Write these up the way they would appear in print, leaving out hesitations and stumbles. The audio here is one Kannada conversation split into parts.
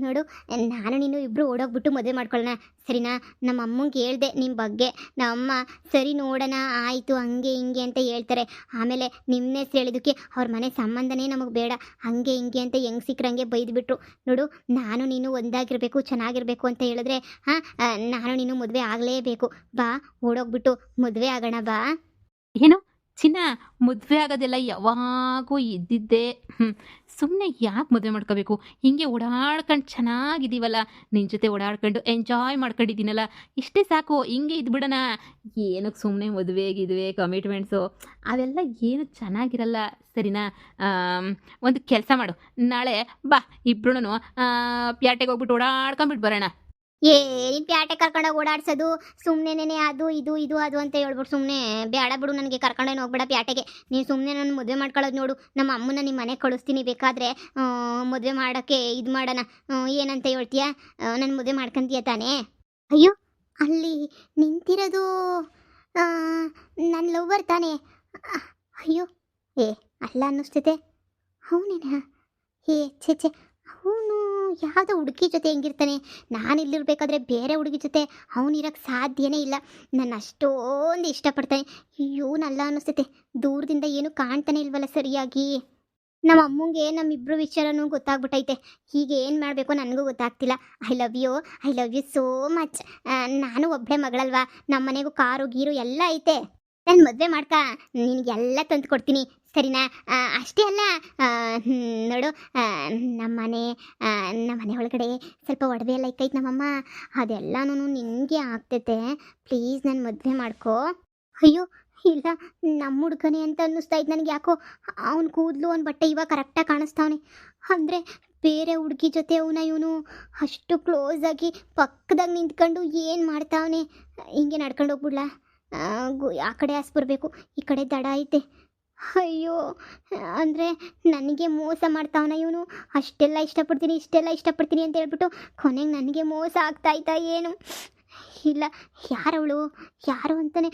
ನೋಡು, ನಾನು ನೀನು ಇಬ್ಬರು ಓಡೋಗ್ಬಿಟ್ಟು ಮದುವೆ ಮಾಡ್ಕೊಳ್ಳೋಣ, ಸರಿನಾ? ನಮ್ಮ ಅಮ್ಮಂಗೆ ಹೇಳ್ದೆ ನಿಮ್ಮ ಬಗ್ಗೆ. ನಮ್ಮಮ್ಮ ಸರಿ ನೋಡೋಣ ಆಯಿತು ಹಂಗೆ ಹಿಂಗೆ ಅಂತ ಹೇಳ್ತಾರೆ. ಆಮೇಲೆ ನಿಮ್ಮನೆ ಹೆಸ್ರು ಹೇಳಿದ್ದಕ್ಕೆ ಅವ್ರ ಮನೆ ಸಂಬಂಧನೇ ನಮಗೆ ಬೇಡ, ಹಂಗೆ ಹಿಂಗೆ ಅಂತ ಹೆಂಗೆ ಸಿಕ್ಕರಂಗೆ ಬೈದ್ಬಿಟ್ರು. ನೋಡು, ನಾನು ನೀನು ಒಂದಾಗಿರಬೇಕು, ಚೆನ್ನಾಗಿರಬೇಕು ಅಂತ ಹೇಳಿದ್ರೆ ನಾನು ನೀನು ಮದುವೆ ಆಗಲೇಬೇಕು. ಬಾ, ಓಡೋಗ್ಬಿಟ್ಟು ಮದುವೆ ಆಗೋಣ ಬಾ. ಏನು ಚಿನ್ನ, ಮದುವೆ ಆಗೋದೆಲ್ಲ ಯಾವಾಗೂ ಇದ್ದಿದ್ದೆ. ಸುಮ್ಮನೆ ಯಾಕೆ ಮದುವೆ ಮಾಡ್ಕೋಬೇಕು? ಹಿಂಗೆ ಓಡಾಡ್ಕೊಂಡು ಚೆನ್ನಾಗಿದ್ದೀವಲ್ಲ, ನಿನ್ನ ಜೊತೆ ಓಡಾಡ್ಕೊಂಡು ಎಂಜಾಯ್ ಮಾಡ್ಕೊಂಡಿದ್ದೀನಲ್ಲ, ಇಷ್ಟೇ ಸಾಕು. ಹಿಂಗೆ ಇದ್ಬಿಡೋಣ. ಏನಕ್ಕೆ ಸುಮ್ಮನೆ ಮದುವೆ ಗಿದುವೆ ಕಮಿಟ್ಮೆಂಟ್ಸು ಅವೆಲ್ಲ ಏನು ಚೆನ್ನಾಗಿರಲ್ಲ, ಸರಿನಾ? ಒಂದು ಕೆಲಸ ಮಾಡು, ನಾಳೆ ಬಾ ಇಬ್ರು ಪ್ಯಾಟೆಗೆ ಹೋಗ್ಬಿಟ್ಟು ಓಡಾಡ್ಕೊಂಬಿಟ್ಟು ಬರೋಣ. ನೀನು ಪ್ಯಾಟೆ ಕರ್ಕೊಂಡೋಗಿ ಓಡಾಡ್ಸೋದು ಸುಮ್ಮನೆ ಅದು ಇದು ಇದು ಅದು ಅಂತ ಹೇಳ್ಬಿಟ್ಟು ಸುಮ್ಮನೆ ಬೇಡ ಬಿಡು. ನನಗೆ ಕರ್ಕೊಂಡೇನು ಹೋಗ್ಬೇಡ ಪ್ಯಾಟೆಗೆ. ನೀನು ಸುಮ್ಮನೆ ನಾನು ಮದುವೆ ಮಾಡ್ಕೊಳ್ಳೋದು ನೋಡು. ನಮ್ಮ ಅಮ್ಮನ ನಿಮ್ಮ ಮನೆಗೆ ಕಳಿಸ್ತೀನಿ, ಬೇಕಾದರೆ ಮದುವೆ ಮಾಡೋಕ್ಕೆ ಇದು ಮಾಡೋಣ. ಏನಂತ ಹೇಳ್ತೀಯ? ನನ್ನ ಮದುವೆ ಮಾಡ್ಕೊಂತೀಯ ತಾನೇ? ಅಯ್ಯೋ, ಅಲ್ಲಿ ನಿಂತಿರೋದು ನನ್ನ ಲವ್ವರ್ ತಾನೇ? ಅಯ್ಯೋ, ಅಲ್ಲ ಅನ್ನಿಸ್ತೈತೆ. ಅವನೇನಾ? ಛೇ, ಅವನು ಯಾವುದೋ ಹುಡುಗಿ ಜೊತೆ ಹೆಂಗಿರ್ತಾನೆ? ನಾನು ಇಲ್ಲಿರ್ಬೇಕಾದ್ರೆ ಬೇರೆ ಹುಡುಗಿ ಜೊತೆ ಅವನಿರೋಕ್ಕೆ ಸಾಧ್ಯನೇ ಇಲ್ಲ. ನಾನು ಅಷ್ಟೊಂದು ಇಷ್ಟಪಡ್ತಾನೆ. ಇವನಲ್ಲ ಅನ್ನಿಸ್ತೈತೆ. ದೂರದಿಂದ ಏನು ಕಾಣ್ತಾನೆ ಇಲ್ವಲ್ಲ ಸರಿಯಾಗಿ. ನಮ್ಮ ಅಮ್ಮಂಗೆ ನಮ್ಮಿಬ್ಬರು ವಿಚಾರನೂ ಗೊತ್ತಾಗ್ಬಿಟ್ಟೈತೆ. ಹೀಗೆ ಏನು ಮಾಡಬೇಕು ನನಗೂ ಗೊತ್ತಾಗ್ತಿಲ್ಲ. I love you so much. ನಾನು ಒಬ್ಬಳೇ ಮಗಳಲ್ವಾ, ನಮ್ಮ ಮನೆಗೂ ಕಾರು ಗೀರು ಎಲ್ಲ ಐತೆ. ನಾನು ಮದುವೆ ಮಾಡ್ಕ ನಿನಗೆಲ್ಲ ತಂದು ಕೊಡ್ತೀನಿ, ಸರಿನಾ? ಅಷ್ಟೇ ಅಲ್ಲ, ನೋಡು, ನಮ್ಮ ಮನೆ ಒಳಗಡೆ ಸ್ವಲ್ಪ ಒಡವೆ ಎಲ್ಲ ಇಕ್ಕೈತೆ ನಮ್ಮಮ್ಮ, ಅದೆಲ್ಲನೂ ನಿನಗೆ ಆಗ್ತೈತೆ. ಪ್ಲೀಸ್ ನನ್ನ ಮದುವೆ ಮಾಡ್ಕೋ. ಅಯ್ಯೋ ಇಲ್ಲ, ನಮ್ಮ ಹುಡ್ಗನೇ ಅಂತ ಅನ್ನಿಸ್ತಾಯ್ತು ನನಗೆ. ಯಾಕೋ ಅವ್ನ ಕೂದಲು ಅವ್ನ ಬಟ್ಟೆ ಇವಾಗ ಕರೆಕ್ಟಾಗಿ ಕಾಣಿಸ್ತಾವನೆ. ಅಂದರೆ ಬೇರೆ ಹುಡುಗಿ ಜೊತೆ ಇವನು ಅಷ್ಟು ಕ್ಲೋಸಾಗಿ ಪಕ್ಕದಾಗ ನಿಂತ್ಕೊಂಡು ಏನು ಮಾಡ್ತಾವನೆ? ಹಿಂಗೆ ನಡ್ಕೊಂಡು ಹೋಗ್ಬಿಡ್ಲಾ? ಆ ಕಡೆ ಬರಬೇಕು, ಈ ಕಡೆ ದಡ ಐತೆ. ಅಯ್ಯೋ, ಅಂದರೆ ನನಗೆ ಮೋಸ ಮಾಡ್ತಾವನ ಇವನು. ಅಷ್ಟೆಲ್ಲ ಇಷ್ಟಪಡ್ತೀನಿ ಅಂತ ಹೇಳ್ಬಿಟ್ಟು ಕೊನೆಗೆ ನನಗೆ ಮೋಸ ಆಗ್ತಾಯ್ತಾ ಏನು? ಇಲ್ಲ, ಯಾರು ಅಂತಾನೆ?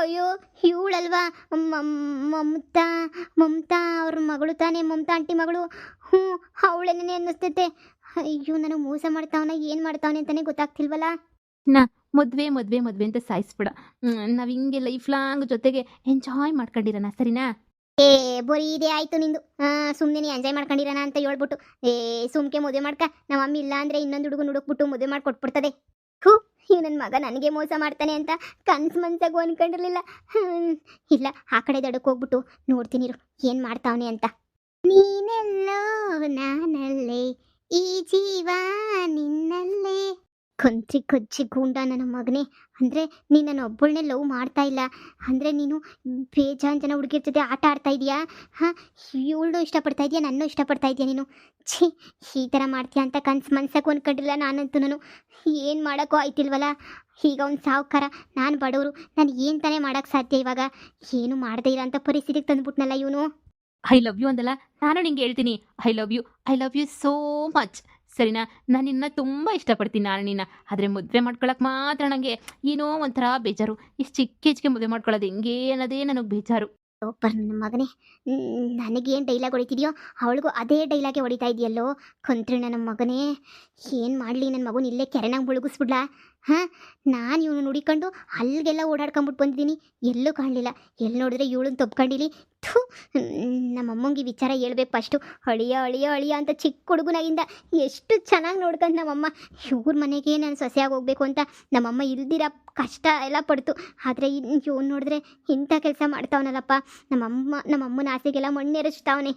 ಅಯ್ಯೋ, ಇವಳಲ್ವಾ? ಮಮತಾ ಅವ್ರ ಮಗಳು ತಾನೇ? ಮಮತಾ ಆಂಟಿ ಮಗಳು. ಅವಳೇನೇ ಅನ್ನಿಸ್ತೈತೆ. ಅಯ್ಯೋ, ನನಗೆ ಮೋಸ ಮಾಡ್ತಾವನ, ಏನು ಮಾಡ್ತಾವನೆ ಅಂತಲೇ ಗೊತ್ತಾಗ್ತಿಲ್ವಲ್ಲ. ಮದುವೆ ಅಂತ ಸಾಯಿಸ್ಬಿಡ. ನಾವು ಹಿಂಗೆ ಲೈಫ್ ಲಾಂಗ್ ಜೊತೆಗೆ ಎಂಜಾಯ್ ಮಾಡ್ಕೊಂಡಿರೋಣ, ಸರಿನಾ? ಬರೀ ಇದೇ ಆಯಿತು ನಿಂದು. ಸುಮ್ಮನೆ ನೀ ಎಂಜಾಯ್ ಮಾಡ್ಕೊಂಡಿರೋಣ ಅಂತ ಹೇಳ್ಬಿಟ್ಟು ಸುಮ್ಕೆ ಮದುವೆ ಮಾಡ್ಕ. ನಮ್ಮ ಅಮ್ಮ ಇಲ್ಲ ಅಂದರೆ ಇನ್ನೊಂದು ಹುಡುಗನ ಹುಡುಕ್ಬಿಟ್ಟು ಮದುವೆ ಮಾಡಿಕೊಟ್ಬಿಡ್ತದೆ. ಇವ್ ನನ್ನ ಮಗ ನನಗೆ ಮೋಸ ಮಾಡ್ತಾನೆ ಅಂತ ಮನ್ಸಾಗೂ ಅನ್ಕೊಂಡಿರ್ಲಿಲ್ಲ. ಇಲ್ಲ, ಆ ಕಡೆ ದಡಕ್ಕೆ ಹೋಗ್ಬಿಟ್ಟು ನೋಡ್ತೀನಿ ಏನು ಮಾಡ್ತಾವನೆ ಅಂತ. ನೀನೆಲ್ಲೋ ನಾನಲ್ಲೇ, ಈ ಜೀವ ನಿನ್ನಲ್ಲೇ. ಕೊಚ್ಚಿ ಗೂಂಡ ನನ್ನ ಮಗನೇ. ಅಂದರೆ ನೀನು ನನ್ನ ಒಬ್ಬಳನ್ನೇ ಲವ್ ಮಾಡ್ತಾ ಇಲ್ಲ, ಅಂದರೆ ನೀನು ಬೇಜಾನ್ ಜನ ಹುಡುಗಿರ್ ಜೊತೆ ಆಟ ಆಡ್ತಾ ಇದೆಯಾ? ಇವಳನ್ನೂ ಇಷ್ಟಪಡ್ತಾ ಇದೆಯಾ, ನನ್ನೂ ಇಷ್ಟಪಡ್ತಾ ಇದೆಯಾ ನೀನು? ಈ ಥರ ಮಾಡ್ತೀಯ ಅಂತ ಮನ್ಸಕ್ಕೂ ಅನ್ಕೊಂಡಿಲ್ಲ ನಾನಂತೂ. ನಾನು ಏನು ಮಾಡೋಕ್ಕೂ ಆಯ್ತಿಲ್ವಲ್ಲ. ಈಗ ಅವ್ನು ಸಾವುಕಾರ, ನಾನು ಬಡವರು, ನಾನು ಏನು ತಾನೇ ಮಾಡೋಕ್ಕೆ ಸಾಧ್ಯ ಇವಾಗ? ಏನು ಮಾಡದೇ ಇರೋ ಅಂಥ ಪರಿಸ್ಥಿತಿಗೆ ತಂದುಬಿಟ್ನಲ್ಲ ಇವನು. ಐ ಲವ್ ಯು ಅಂದಲ್ಲ, ನಾನು ನಿಂಗೆ ಹೇಳ್ತೀನಿ I love you so much, ಸರಿನಾ? ನಾನು ನಿನ್ನ ತುಂಬ ಇಷ್ಟಪಡ್ತೀನಿ. ನಾನು ನಿನ್ನ ಆದರೆ ಮದುವೆ ಮಾಡ್ಕೊಳಕ್ಕೆ ಮಾತ್ರ ನನಗೆ ಏನೋ ಒಂಥರ ಬೇಜಾರು. ಇಷ್ಟು ಚಿಕ್ಕ ಏಜ್ಗೆ ಮದುವೆ ಮಾಡ್ಕೊಳ್ಳೋದು ಹೆಂಗೆ ಅನ್ನೋದೇ ನನಗೆ ಬೇಜಾರು. ಸೂಪರ್ ನನ್ನ ಮಗನೇ. ನನಗೇನು ಡೈಲಾಗ್ ಹೊಡಿತಿದೆಯೋ ಅವಳಿಗೂ ಅದೇ ಡೈಲಾಗೆ ಹೊಡಿತಾ ಇದೆಯಲ್ಲೋ. ಕೊಂತ್ರಿ ನನ್ನ ಮಗನೇ. ಏನು ಮಾಡಲಿ ನನ್ನ ಮಗನ ಇಲ್ಲೇ ಕೆರೆನಾಗ ಮುಳುಗಿಸ್ಬಿಡ್ಲಾ? ನಾನು ಇವನು ನುಡಿಕೊಂಡು ಅಲ್ಲಿಗೆಲ್ಲ ಓಡಾಡ್ಕೊಂಬಿಟ್ಟು ಬಂದಿದ್ದೀನಿ, ಎಲ್ಲೂ ಕಾಣಲಿಲ್ಲ. ಎಲ್ಲಿ ನೋಡಿದ್ರೆ ಇವಳನ್ನ ತಪ್ಕೊಂಡಿಲಿ. ನಮ್ಮಮ್ಮಂಗೆ ವಿಚಾರ ಹೇಳ್ಬೇಕು ಫಸ್ಟು. ಅಳಿಯ ಅಂತ ಚಿಕ್ಕ ಹುಡುಗನಾಗಿಂದ ಎಷ್ಟು ಚೆನ್ನಾಗಿ ನೋಡ್ಕೊಂಡು ನಮ್ಮಮ್ಮ ಇವ್ರ ಮನೆಗೆ ನಾನು ಸೊಸೆಯಾಗಿ ಹೋಗ್ಬೇಕು ಅಂತ ನಮ್ಮಮ್ಮ ಇಲ್ದಿರ ಕಷ್ಟ ಎಲ್ಲ ಪಡ್ತು. ಆದರೆ ಇವ್ನು ನೋಡಿದ್ರೆ ಇಂಥ ಕೆಲಸ ಮಾಡ್ತಾವನಲ್ಲಪ್ಪ. ನಮ್ಮಮ್ಮನ ಆಸೆಗೆಲ್ಲ ಮಣ್ಣೆರಚ್ತಾವನೆ.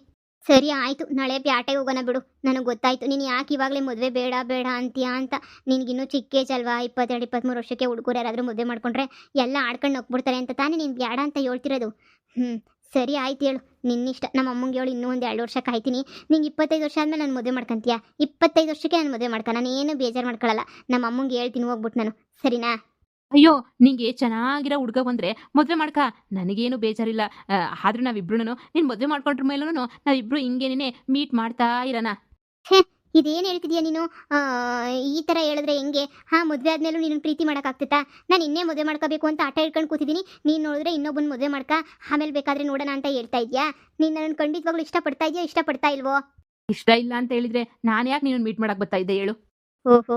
ಸರಿ ಆಯಿತು, ನಾಳೆ ಪ್ಯಾಟೆಗೆ ಹೋಗೋಣ ಬಿಡು. ನನಗೆ ಗೊತ್ತಾಯಿತು ನೀನು ಯಾಕೆ ಇವಾಗಲೇ ಮದುವೆ ಬೇಡ ಅಂತೀಯಾ ಅಂತ. ನಿನಗಿನ್ನೂ ಚಿಕ್ಕ ಏಜ್ ಅಲ್ವಾ? 22-23 ವರ್ಷಕ್ಕೆ ಹುಡುಗರು ಯಾರಾದರೂ ಮದುವೆ ಮಾಡ್ಕೊಂಡ್ರೆ ಎಲ್ಲ ಆಡ್ಕೊಂಡು ಹೋಗ್ಬಿಡ್ತಾರೆ ಅಂತ ತಾನೇ ನೀನು ಬೇಡ ಅಂತ ಹೇಳ್ತಿರೋದು. ಸರಿ ಆಯ್ತು, ಹೇಳು ನಿನ್ನಿಷ್ಟ. ನಮ್ಮ ಅಮ್ಮಂಗೆ ಹೇಳು ಇನ್ನೂ ಒಂದು 2 ವರ್ಷ ಕಾಯ್ತೀನಿ. ನಿಂಗೆ 25 ವರ್ಷ ಆದಮೇಲೆ ನಾನು ಮದುವೆ ಮಾಡ್ಕೊಂತೀಯ? 25 ವರ್ಷಕ್ಕೆ ನಾನು ಮದುವೆ ಮಾಡ್ಕೊ. ನಾನು ಏನು ಬೇಜಾರು ಮಾಡ್ಕೊಳ್ಳಲ್ಲ. ನಮ್ಮ ಅಮ್ಮಂಗೆ ಹೇಳ್ತೀನಿ ಹೋಗ್ಬಿಟ್ಟು ನಾನು, ಸರಿನಾ? ಅಯ್ಯೋ, ನಿಂಗೆ ಚೆನ್ನಾಗಿರೋ ಹುಡುಗ ಬಂದರೆ ಮದುವೆ ಮಾಡ್ಕ, ನನಗೇನು ಬೇಜಾರಿಲ್ಲ. ಆದರೂ ನಾವಿಬ್ರು ನೀನು ಮದುವೆ ಮಾಡ್ಕೊಂಡ್ರ ಮೇಲೂ ನಾವಿಬ್ರು ಹಿಂಗೇನೇ ಮೀಟ್ ಮಾಡ್ತಾ ಇರೋಣ. ಇದೇನು ಹೇಳ್ತಿದ್ಯಾ ನೀನು? ಈ ಥರ ಹೇಳಿದ್ರೆ ಹೆಂಗೆ? ಮದುವೆ ಆದಮೇಲೂ ನೀನು ಪ್ರೀತಿ ಮಾಡೋಕ್ಕಾಗ್ತೈತಾ? ನಾನು ಇನ್ನೇ ಮದುವೆ ಮಾಡ್ಕೋಬೇಕು ಅಂತ ಆಟ ಹಿಡ್ಕೊಂಡು ಕೂತಿದ್ದೀನಿ. ನೀನು ನೋಡಿದ್ರೆ ಇನ್ನೊಬ್ಬನ ಮದುವೆ ಮಾಡ್ಕ, ಆಮೇಲೆ ಬೇಕಾದರೆ ನೋಡೋಣ ಅಂತ ಹೇಳ್ತಾ ಇದೆಯಾ? ನೀನು ನನ್ನ ಖಂಡಿತವಾಗ್ಲೂ ಇಷ್ಟಪಡ್ತಾ ಇದೆಯೋ ಇಷ್ಟಪಡ್ತಾ ಇಲ್ವೋ? ಇಷ್ಟ ಇಲ್ಲ ಅಂತ ಹೇಳಿದ್ರೆ ನಾನು ಯಾಕೆ ನೀನು ಮೀಟ್ ಮಾಡಕ್ಕೆ ಬರ್ತಾ ಇದ್ದೆ ಹೇಳು? ಓಹೋ,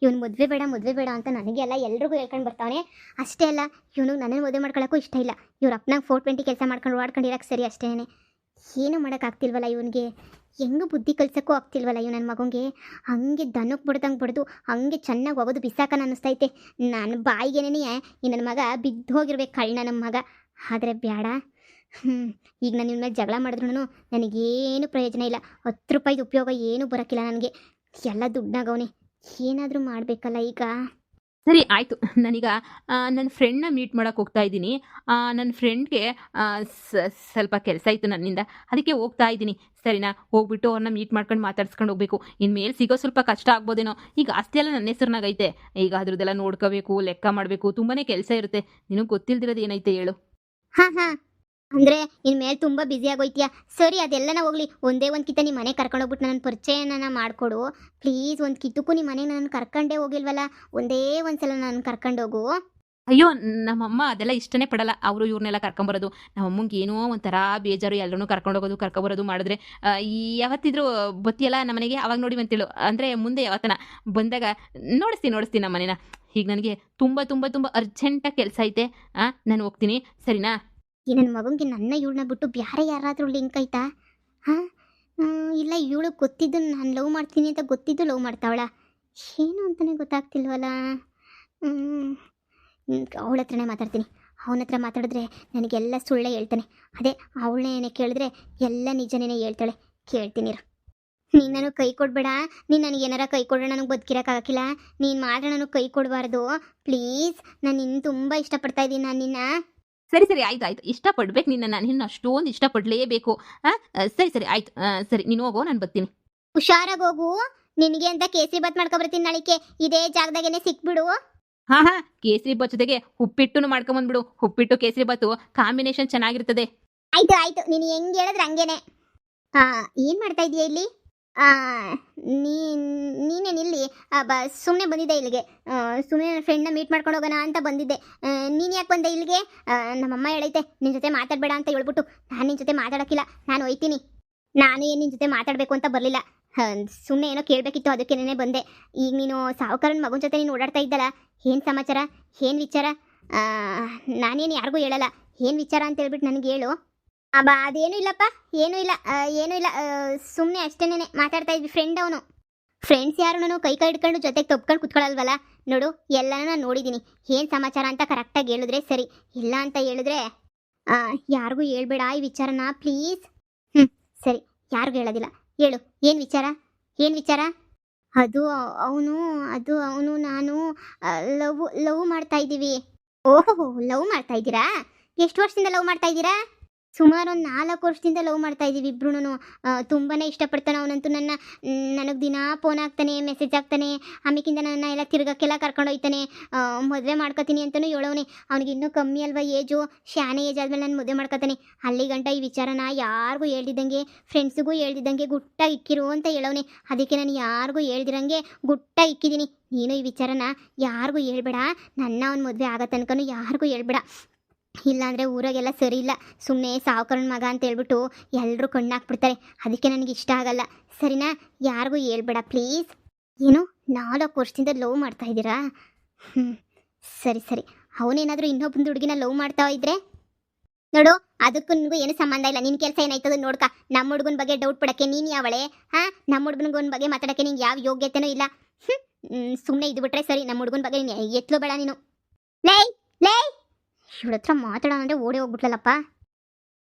ಇವನು ಮದುವೆ ಬೇಡ ಅಂತ ನನಗೆ ಎಲ್ಲ ಎಲ್ರಿಗೂ ಹೇಳ್ಕೊಂಡು ಬರ್ತಾವನೆ. ಅಷ್ಟೇ ಅಲ್ಲ, ಇವನು ನನ್ನನ್ನು ಮದುವೆ ಮಾಡ್ಕೊಳ್ಳೋಕ್ಕೂ ಇಷ್ಟ ಇಲ್ಲ. ಇವ್ರ ಅಪ್ಪನಾಗ 420 ಕೆಲಸ ಮಾಡ್ಕೊಂಡು ಓಡ್ಕೊಂಡಿರಕ್ಕೆ ಸರಿ ಅಷ್ಟೇನೆ. ಏನು ಮಾಡೋಕ್ಕಾಗ್ತಿಲ್ವಲ್ಲ ಇವನಿಗೆ, ಹೆಂಗೆ ಬುದ್ಧಿ ಕಲ್ಸೋಕ್ಕೂ ಆಗ್ತಿಲ್ವಲ್ಲ ಇವ್ ನನ್ನ ಮಗಂಗೆ. ಹಂಗೆ ದನಕ್ಕೆ ಬಡ್ದಂಗೆ ಬಡ್ದು ಹಂಗೆ ಚೆನ್ನಾಗಿ ಹೋಗೋದು ಬಿಸಾಕನ ಅನ್ನಿಸ್ತೈತೆ. ನನ್ನ ಬಾಯಿಗೆನೇ ಈ ನನ್ನ ಮಗ ಬಿದ್ದು ಹೋಗಿರ್ಬೇಕು ಕಳ್ಳ ನಮ್ಮ ಮಗ. ಆದರೆ ಬೇಡ. ಈಗ ನಾನು ಇವ್ನ ಮೇಲೆ ಜಗಳ ಮಾಡಿದ್ರು ನನಗೇನು ಪ್ರಯೋಜನ ಇಲ್ಲ. 10 ರೂಪಾಯಿದು ಉಪಯೋಗ ಏನೂ ಬರೋಕ್ಕಿಲ್ಲ ನನಗೆ. ಎಲ್ಲ ದುಡ್ಡಾಗವನೆ. ಏನಾದರೂ ಮಾಡಬೇಕಲ್ಲ ಈಗ. ಸರಿ ಆಯಿತು, ನಾನೀಗ ನನ್ನ ಫ್ರೆಂಡ್ನ ಮೀಟ್ ಮಾಡೋಕ್ಕೆ ಹೋಗ್ತಾ ಇದ್ದೀನಿ. ನನ್ನ ಫ್ರೆಂಡ್ಗೆ ಸ್ವಲ್ಪ ಕೆಲಸ ಇತ್ತು ನನ್ನಿಂದ, ಅದಕ್ಕೆ ಹೋಗ್ತಾ ಇದ್ದೀನಿ. ಸರಿನಾ? ಹೋಗ್ಬಿಟ್ಟು ಅವ್ರನ್ನ ಮೀಟ್ ಮಾಡ್ಕೊಂಡು ಮಾತಾಡ್ಸ್ಕೊಂಡು ಹೋಗ್ಬೇಕು. ಇನ್ಮೇಲೆ ಸಿಗೋ ಸ್ವಲ್ಪ ಕಷ್ಟ ಆಗ್ಬೋದೇನೋ. ಈಗ ಆಸ್ತಿ ಎಲ್ಲ ನನ್ನ ಹೆಸ್ರನಾಗೈತೆ. ಈಗ ಅದ್ರದ್ದೆಲ್ಲ ನೋಡ್ಕೋಬೇಕು, ಲೆಕ್ಕ ಮಾಡಬೇಕು, ತುಂಬಾ ಕೆಲಸ ಇರುತ್ತೆ. ನಿನಗೆ ಗೊತ್ತಿಲ್ದಿರೋದು ಏನೈತೆ ಹೇಳು? ಹಾಂ ಹಾಂ, ಅಂದರೆ ಇನ್ಮೇಲೆ ತುಂಬ ಬ್ಯುಸಿ ಆಗೋಯ್ತೀಯಾ? ಸರಿ, ಅದೆಲ್ಲನ ಹೋಗ್ಲಿ. ಒಂದೇ ಒಂದು ಕಿತ್ತ ನಿಮ್ಮ ಮನೆಗೆ ಕರ್ಕೊಂಡೋಗ್ಬಿಟ್ಟು ನನ್ನ ಪರಿಚಯನ ಮಾಡಿಕೊಡು ಪ್ಲೀಸ್. ಒಂದು ಕಿತ್ತಕ್ಕೂ ನಿಮ್ಮ ಮನೆಗೆ ನಾನು ಕರ್ಕೊಂಡೇ ಹೋಗಿಲ್ವಲ್ಲ. ಒಂದೇ ಒಂದು ಸಲ ನಾನು ಕರ್ಕೊಂಡೋಗು. ಅಯ್ಯೋ, ನಮ್ಮಮ್ಮ ಅದೆಲ್ಲ ಇಷ್ಟನೇ ಪಡಲ್ಲ. ಅವರು ಇವ್ರನ್ನೆಲ್ಲ ಕರ್ಕೊಂಬರೋದು. ನಮ್ಮಮ್ಮಂಗೆ ಏನೋ ಒಂಥರ ಬೇಜಾರು. ಎಲ್ಲರೂ ಕರ್ಕೊಂಡೋಗೋದು ಕರ್ಕೊಬರೋದು ಮಾಡಿದ್ರೆ ಯಾವತ್ತಿದ್ರೂ ಬತ್ತಿಯಲ್ಲ ನಮ್ಮ ಮನೆಗೆ, ಅವಾಗ ನೋಡಿ ಅಂತೇಳು. ಅಂದರೆ ಮುಂದೆ ಯಾವತ್ತನ ಬಂದಾಗ ನೋಡಿಸ್ತೀನಿ ನಮ್ಮ ಮನೇನ. ಈಗ ನನಗೆ ತುಂಬ ತುಂಬ ತುಂಬ ಅರ್ಜೆಂಟಾಗಿ ಕೆಲಸ ಐತೆ. ನಾನು ಹೋಗ್ತೀನಿ, ಸರಿನಾ? ಈ ನನ್ನ ಮಗನಿಗೆ ನನ್ನ ಇವಳನ್ನ ಬಿಟ್ಟು ಬೇರೆ ಯಾರಾದರೂ ಲಿಂಕ್ ಆಯ್ತಾ? ಹಾಂ, ಇಲ್ಲ, ಇವಳು ಗೊತ್ತಿದ್ದು ನಾನು ಲವ್ ಮಾಡ್ತೀನಿ ಅಂತ ಗೊತ್ತಿದ್ದು ಲವ್ ಮಾಡ್ತಾವಳ. ಏನು ಅಂತಲೇ ಗೊತ್ತಾಗ್ತಿಲ್ವಲ್ಲ. ಅವಳ ಹತ್ರನೇ ಮಾತಾಡ್ತೀನಿ. ಅವನ ಹತ್ರ ಮಾತಾಡಿದ್ರೆ ನನಗೆಲ್ಲ ಸುಳ್ಳೇ ಹೇಳ್ತಾನೆ. ಅದೇ ಅವಳನ್ನೇ ಕೇಳಿದ್ರೆ ಎಲ್ಲ ನಿಜನೇ ಹೇಳ್ತಾಳೆ. ಕೇಳ್ತೀನಿ. ನೀನು ನನಗೆ ಕೈ ಕೊಡಬೇಡ. ನೀನು ನನಗೆ ಏನಾರ ಕೈ ಕೊಡ್ರೆ ನನಗೆ ಬದುಕಿರೋಕ್ಕಾಗಕ್ಕಿಲ್ಲ. ನೀನು ಮಾತ್ರ ನನಗೆ ಕೈ ಕೊಡಬಾರ್ದು ಪ್ಲೀಸ್. ನಾನು ನಿನ್ನ ತುಂಬ ಇಷ್ಟಪಡ್ತಾ ಇದ್ದೀನಿ. ನಾನು ನಿನ್ನ ಸರಿ ಆಯ್ತು ಇಷ್ಟಪಡ್ಬೇಕು ನಿನ್ನ. ನಿನ್ನ ಅಷ್ಟೊಂದು ಇಷ್ಟಪಡಲೇಬೇಕು. ಸರಿ ಆಯ್ತು. ಸರಿ, ನೀನು ಹೋಗೋ, ನಾನು ಬರ್ತೀನಿ. ಹುಷಾರಾಗಿ ಹೋಗು. ನಿನಗೆ ಅಂತ ಕೇಸರಿ ಬಾತ್ ಮಾಡ್ಕೊಬರ್ತೀನಿ ನಾಳಿಕೆ. ಇದೇ ಜಾಗದಾಗೇನೆ ಸಿಕ್ಬಿಡು. ಹಾಂ ಕೇಸರಿ ಬಾತ್ ಜೊತೆಗೆ ಉಪ್ಪಿಟ್ಟು ಮಾಡ್ಕೊಂಬಂದ್ಬಿಡು. ಉಪ್ಪಿಟ್ಟು ಕೇಸರಿ ಬಾತು ಕಾಂಬಿನೇಷನ್ ಚೆನ್ನಾಗಿರ್ತದೆ. ಆಯ್ತು, ನೀನು ಹೆಂಗೆ ಹೇಳಿದ್ರೆ ಹಂಗೇನೆ. ಏನು ಮಾಡ್ತಾ ಇದೀಯ ಇಲ್ಲಿ? ನೀನೇನಿಲ್ಲಿ ಸುಮ್ಮನೆ ಬಂದಿದ್ದೆ ಇಲ್ಲಿಗೆ? ಸುಮ್ಮನೆ ನನ್ನ ಫ್ರೆಂಡ್ನ ಮೀಟ್ ಮಾಡ್ಕೊಂಡು ಹೋಗೋಣ ಅಂತ ಬಂದಿದ್ದೆ. ನೀನು ಯಾಕೆ ಬಂದೆ ಇಲ್ಲಿಗೆ? ನಮ್ಮಮ್ಮ ಹೇಳೈತೆ ನಿನ್ನ ಜೊತೆ ಮಾತಾಡಬೇಡ ಅಂತ ಹೇಳ್ಬಿಟ್ಟು. ನಾನು ನಿನ್ನ ಜೊತೆ ಮಾತಾಡೋಕ್ಕಿಲ್ಲ, ನಾನು ಹೋಯ್ತೀನಿ. ನಾನು ಏನು ನಿನ್ನ ಜೊತೆ ಮಾತಾಡಬೇಕು ಅಂತ ಬರಲಿಲ್ಲ. ಸುಮ್ಮನೆ ಏನೋ ಕೇಳಬೇಕಿತ್ತು, ಅದಕ್ಕೇನೇ ಬಂದೆ. ಈಗ ನೀನು ಸಾವುಕಾರನ ಮಗನ ಜೊತೆ ನೀನು ಓಡಾಡ್ತಾ ಇದ್ದಲ್ಲ, ಏನು ಸಮಾಚಾರ, ಏನು ವಿಚಾರ? ನಾನೇನು ಯಾರಿಗೂ ಹೇಳಲ್ಲ. ಏನು ವಿಚಾರ ಅಂತ ಹೇಳ್ಬಿಟ್ಟು ನನಗೆ ಹೇಳು. ಅದೇನೂ ಇಲ್ಲಪ್ಪ, ಏನೂ ಇಲ್ಲ. ಸುಮ್ಮನೆ ಅಷ್ಟೇನೆ ಮಾತಾಡ್ತಾ ಇದ್ವಿ. ಫ್ರೆಂಡ್ಸ್ ಯಾರು ನಾನು ಕೈ ಹಿಡ್ಕೊಂಡು ಜೊತೆಗೆ ತಪ್ಕೊಂಡು ಕುತ್ಕೊಳ್ಳಲ್ವಲ್ಲ. ನೋಡು, ಎಲ್ಲನೂ ನಾನು ನೋಡಿದ್ದೀನಿ. ಏನು ಸಮಾಚಾರ ಅಂತ ಕರೆಕ್ಟಾಗಿ ಹೇಳಿದ್ರೆ ಸರಿ. ಇಲ್ಲ ಅಂತ ಹೇಳಿದ್ರೆ ಯಾರಿಗೂ ಹೇಳ್ಬೇಡ ಈ ವಿಚಾರನ ಪ್ಲೀಸ್. ಸರಿ, ಯಾರಿಗೂ ಹೇಳೋದಿಲ್ಲ. ಹೇಳು, ಏನು ವಿಚಾರ? ಅದು ಅವನು ನಾನು ಲವ್ ಮಾಡ್ತಾ ಇದ್ದೀವಿ. ಓಹೋ, ಲವ್ ಮಾಡ್ತಾ ಇದ್ದೀರಾ? ಎಷ್ಟು ವರ್ಷದಿಂದ ಲವ್ ಮಾಡ್ತಾ ಇದ್ದೀರಾ? ಸುಮಾರು ಒಂದು 4 ವರ್ಷದಿಂದ ಲವ್ ಮಾಡ್ತಾ ಇದ್ದೀವಿ ಇಬ್ರು. ತುಂಬಾ ಇಷ್ಟಪಡ್ತಾನೆ ಅವನಂತೂ. ನನಗೆ ದಿನ ಫೋನ್ ಆಗ್ತಾನೆ, ಮೆಸೇಜ್ ಆಗ್ತಾನೆ. ಆಮೇಕಿಂದ ನನ್ನ ಎಲ್ಲ ತಿರ್ಗಕ್ಕೆಲ್ಲ ಕರ್ಕೊಂಡು ಹೋಗ್ತಾನೆ. ಮದುವೆ ಮಾಡ್ಕೊತೀನಿ ಅಂತಲೂ ಹೇಳೋನೆ. ಅವ್ನಿಗೆ ಇನ್ನೂ ಕಮ್ಮಿ ಅಲ್ವಾ ಏಜು? ಶಾನೆ ಏಜ್ ಆದಮೇಲೆ ನಾನು ಮದುವೆ ಮಾಡ್ಕೊತಾನೆ. ಅಲ್ಲಿ ಗಂಟ ಈ ವಿಚಾರನ ಯಾರಿಗೂ ಹೇಳ್ದಿದ್ದಂಗೆ, ಫ್ರೆಂಡ್ಸಿಗೂ ಹೇಳ್ದಿದ್ದಂಗೆ ಗುಟ್ಟಾಗಿ ಇಕ್ಕಿರು ಅಂತ ಹೇಳೋನೆ. ಅದಕ್ಕೆ ನಾನು ಯಾರಿಗೂ ಹೇಳ್ದಿರಂಗೆ ಗುಟ್ಟಾಗಿ ಇಕ್ಕಿದ್ದೀನಿ. ನೀನು ಈ ವಿಚಾರನ ಯಾರಿಗೂ ಹೇಳ್ಬೇಡ. ನನ್ನ ಅವ್ನ ಮದುವೆ ಆಗೋ ತನಕನೂ ಯಾರಿಗೂ ಹೇಳ್ಬೇಡ. ಇಲ್ಲಾಂದರೆ ಊರಾಗೆಲ್ಲ ಸರಿ ಇಲ್ಲ. ಸುಮ್ಮನೆ ಸಾವುಕಾರನ ಮಗ ಅಂತ ಹೇಳ್ಬಿಟ್ಟು ಎಲ್ಲರೂ ಕಣ್ಣಾಕ್ಬಿಡ್ತಾರೆ. ಅದಕ್ಕೆ ನನಗೆ ಇಷ್ಟ ಆಗಲ್ಲ. ಸರಿನಾ? ಯಾರಿಗೂ ಹೇಳ್ಬೇಡ ಪ್ಲೀಸ್. ಏನು 4 ವರ್ಷದಿಂದ ಲವ್ ಮಾಡ್ತಾ ಇದ್ದೀರಾ? ಸರಿ. ಅವನೇನಾದರೂ ಇನ್ನೊಬ್ಬಂದು ಹುಡುಗಿನ ಲವ್ ಮಾಡ್ತಾ ಇದ್ರೆ ನೋಡು, ಅದಕ್ಕೂ ನಿನಗೂ ಏನು ಸಂಬಂಧ ಇಲ್ಲ. ನಿನ್ನ ಕೆಲಸ ಏನಾಯ್ತದ ನೋಡ್ಕ. ನಮ್ಮ ಹುಡುಗನ ಬಗ್ಗೆ ಡೌಟ್ ಪಡೋಕ್ಕೆ ನೀನು ಯಾವಳೆ? ನಮ್ಮ ಹುಡುಗನ ಬಗ್ಗೆ ಮಾತಾಡೋಕ್ಕೆ ನಿಂಗೆ ಯಾವ ಯೋಗ್ಯತೆನೂ ಇಲ್ಲ. ಸುಮ್ಮನೆ ಇದು ಬಿಟ್ರೆ ಸರಿ. ನಮ್ಮ ಹುಡುಗನ ಬಗ್ಗೆ ಎತ್ತಲು ಬೇಡ ನೀನು. ಲೇ ಇವಳ ಹತ್ರ ಮಾತಾಡೋ ಅಂದರೆ ಓಡಿ ಹೋಗ್ಬಿಟ್ಲಲ್ಲಪ್ಪ.